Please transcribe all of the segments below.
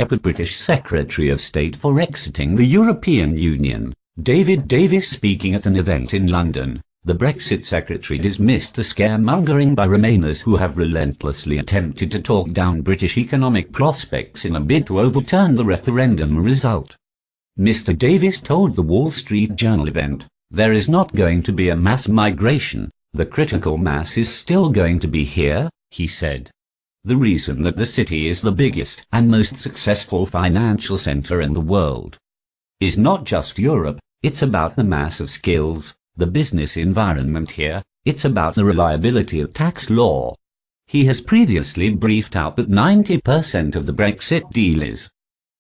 British Secretary of State for exiting the European Union, David Davis, speaking at an event in London. The Brexit Secretary dismissed the scaremongering by Remainers who have relentlessly attempted to talk down British economic prospects in a bid to overturn the referendum result. Mr. Davis told the Wall Street Journal event, "There is not going to be a mass migration. The critical mass is still going to be here," he said. "The reason that the city is the biggest and most successful financial center in the world is not just Europe, it's about the mass of skills, the business environment here, it's about the reliability of tax law." He has previously briefed out that 90% of the Brexit deal is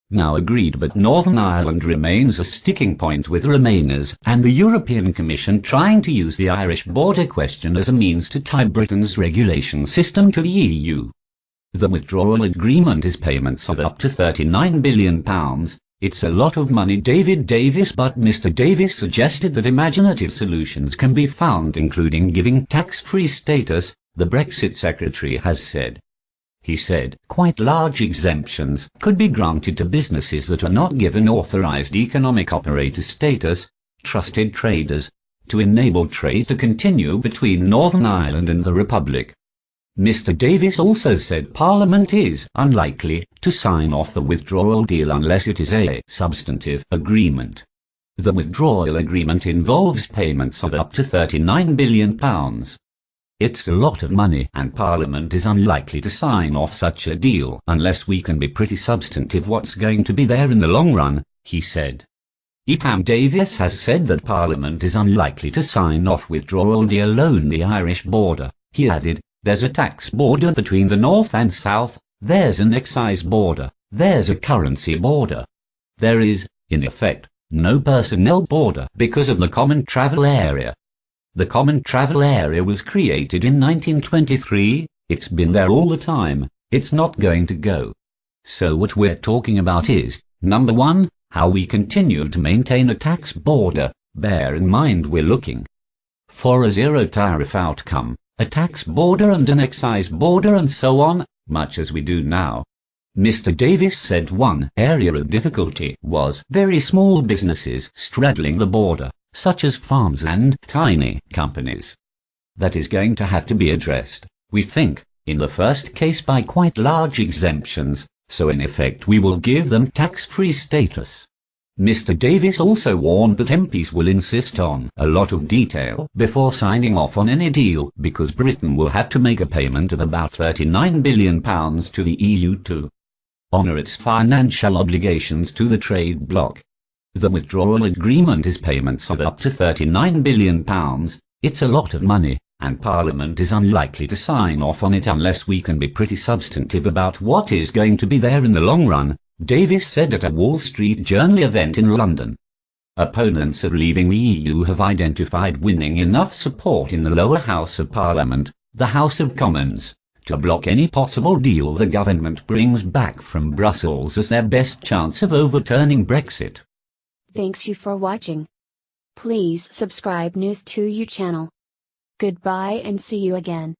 now agreed, but Northern Ireland remains a sticking point, with Remainers and the European Commission trying to use the Irish border question as a means to tie Britain's regulation system to the EU. The withdrawal agreement is payments of up to £39 billion. It's a lot of money, David Davis, but Mr. Davis suggested that imaginative solutions can be found, including giving tax-free status, the Brexit Secretary has said. He said, "Quite large exemptions could be granted to businesses that are not given authorized economic operator status, trusted traders, to enable trade to continue between Northern Ireland and the Republic." Mr. Davis also said Parliament is unlikely to sign off the withdrawal deal unless it is a substantive agreement. The withdrawal agreement involves payments of up to £39 billion. It's a lot of money, and Parliament is unlikely to sign off such a deal unless we can be pretty substantive what's going to be there in the long run, he said. Mr. Davis has said that Parliament is unlikely to sign off withdrawal deal alone the Irish border. He added, "There's a tax border between the north and south, there's an excise border, there's a currency border. There is, in effect, no personnel border because of the Common Travel Area. The Common Travel Area was created in 1923, it's been there all the time, it's not going to go. So what we're talking about is, number one, how we continue to maintain a tax border. Bear in mind we're looking for a zero-tariff outcome, a tax border and an excise border and so on, much as we do now." Mr. Davis said one area of difficulty was very small businesses straddling the border, such as farms and tiny companies. That is going to have to be addressed, we think, in the first case by quite large exemptions, so in effect we will give them tax-free status. Mr. Davis also warned that MPs will insist on a lot of detail before signing off on any deal, because Britain will have to make a payment of about £39 billion to the EU to honour its financial obligations to the trade bloc. The withdrawal agreement is payments of up to £39 billion. It's a lot of money, and Parliament is unlikely to sign off on it unless we can be pretty substantive about what is going to be there in the long run, Davis said at a Wall Street Journal event in London. Opponents of leaving the EU have identified winning enough support in the lower house of Parliament, the House of Commons, to block any possible deal the government brings back from Brussels as their best chance of overturning Brexit. Thanks you for watching. Please subscribe News to You channel. Goodbye and see you again.